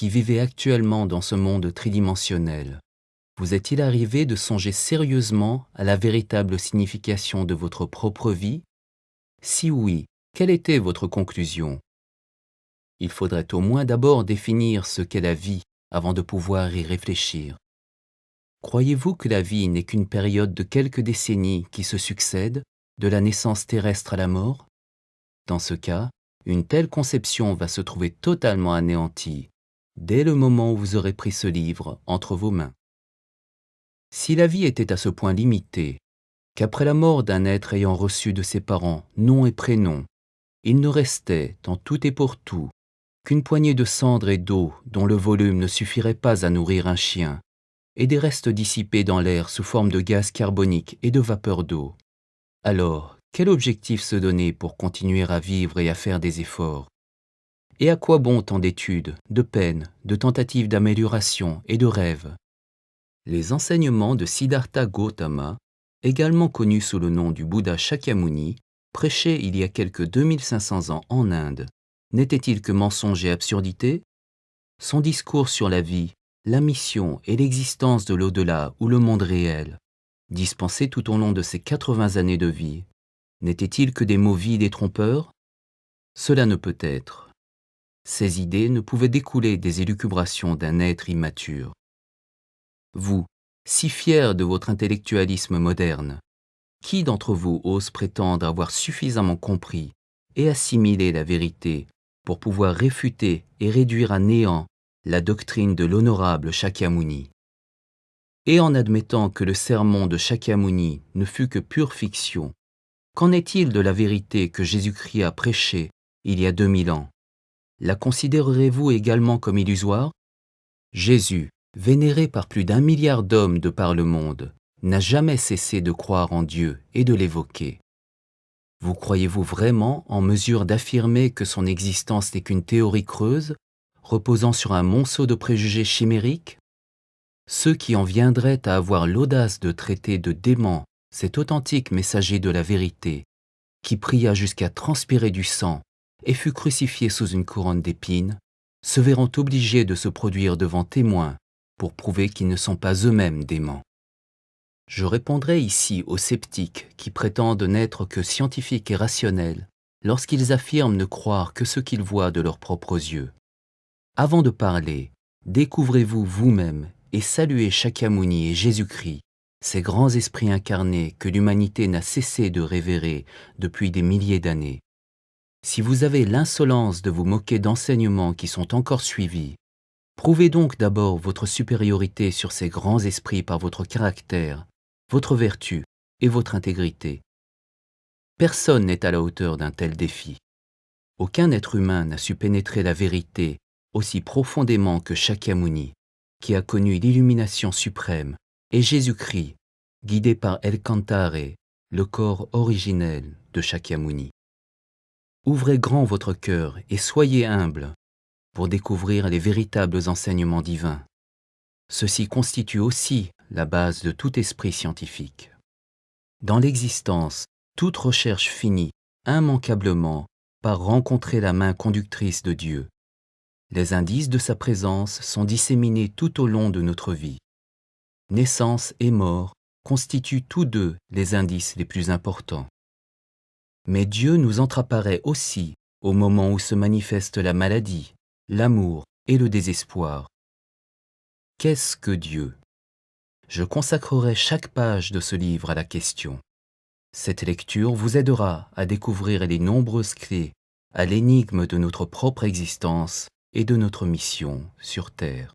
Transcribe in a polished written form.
qui vivez actuellement dans ce monde tridimensionnel, vous est-il arrivé de songer sérieusement à la véritable signification de votre propre vie? Si oui, quelle était votre conclusion? Il faudrait au moins d'abord définir ce qu'est la vie avant de pouvoir y réfléchir. Croyez-vous que la vie n'est qu'une période de quelques décennies qui se succèdent, de la naissance terrestre à la mort? Dans ce cas, une telle conception va se trouver totalement anéantie dès le moment où vous aurez pris ce livre entre vos mains. Si la vie était à ce point limitée, qu'après la mort d'un être ayant reçu de ses parents nom et prénom, il ne restait, en tout et pour tout, qu'une poignée de cendres et d'eau dont le volume ne suffirait pas à nourrir un chien, et des restes dissipés dans l'air sous forme de gaz carbonique et de vapeur d'eau, alors quel objectif se donner pour continuer à vivre et à faire des efforts? Et à quoi bon tant d'études, de peines, de tentatives d'amélioration et de rêves? Les enseignements de Siddhartha Gautama, également connu sous le nom du Bouddha Shakyamuni, prêché il y a quelques 2500 ans en Inde, n'était-il que mensonge et absurdité? Son discours sur la vie, la mission et l'existence de l'au-delà ou le monde réel, dispensé tout au long de ses 80 années de vie, n'était-il que des mots vides et trompeurs? Cela ne peut être. Ces idées ne pouvaient découler des élucubrations d'un être immature. Vous, si fier de votre intellectualisme moderne, qui d'entre vous ose prétendre avoir suffisamment compris et assimilé la vérité pour pouvoir réfuter et réduire à néant la doctrine de l'honorable Shakyamuni? Et en admettant que le sermon de Shakyamuni ne fût que pure fiction, qu'en est-il de la vérité que Jésus-Christ a prêchée il y a 2000 ans? La considérerez-vous également comme illusoire? Jésus, vénéré par plus d'1 milliard d'hommes de par le monde, n'a jamais cessé de croire en Dieu et de l'évoquer. Vous croyez-vous vraiment en mesure d'affirmer que son existence n'est qu'une théorie creuse, reposant sur un monceau de préjugés chimériques? Ceux qui en viendraient à avoir l'audace de traiter de dément cet authentique messager de la vérité, qui pria jusqu'à transpirer du sang et fut crucifié sous une couronne d'épines, se verront obligés de se produire devant témoins pour prouver qu'ils ne sont pas eux-mêmes déments. Je répondrai ici aux sceptiques qui prétendent n'être que scientifiques et rationnels lorsqu'ils affirment ne croire que ce qu'ils voient de leurs propres yeux. Avant de parler, découvrez-vous vous-même et saluez Shakyamuni et Jésus-Christ, ces grands esprits incarnés que l'humanité n'a cessé de révérer depuis des milliers d'années. Si vous avez l'insolence de vous moquer d'enseignements qui sont encore suivis, prouvez donc d'abord votre supériorité sur ces grands esprits par votre caractère, votre vertu et votre intégrité. Personne n'est à la hauteur d'un tel défi. Aucun être humain n'a su pénétrer la vérité aussi profondément que Shakyamuni, qui a connu l'illumination suprême, et Jésus-Christ, guidé par El Cantare, le corps originel de Shakyamuni. Ouvrez grand votre cœur et soyez humble pour découvrir les véritables enseignements divins. Ceci constitue aussi la base de tout esprit scientifique. Dans l'existence, toute recherche finit immanquablement par rencontrer la main conductrice de Dieu. Les indices de sa présence sont disséminés tout au long de notre vie. Naissance et mort constituent tous deux les indices les plus importants. Mais Dieu nous entreapparaît aussi au moment où se manifeste la maladie, l'amour et le désespoir. Qu'est-ce que Dieu? Je consacrerai chaque page de ce livre à la question. Cette lecture vous aidera à découvrir les nombreuses clés à l'énigme de notre propre existence et de notre mission sur Terre.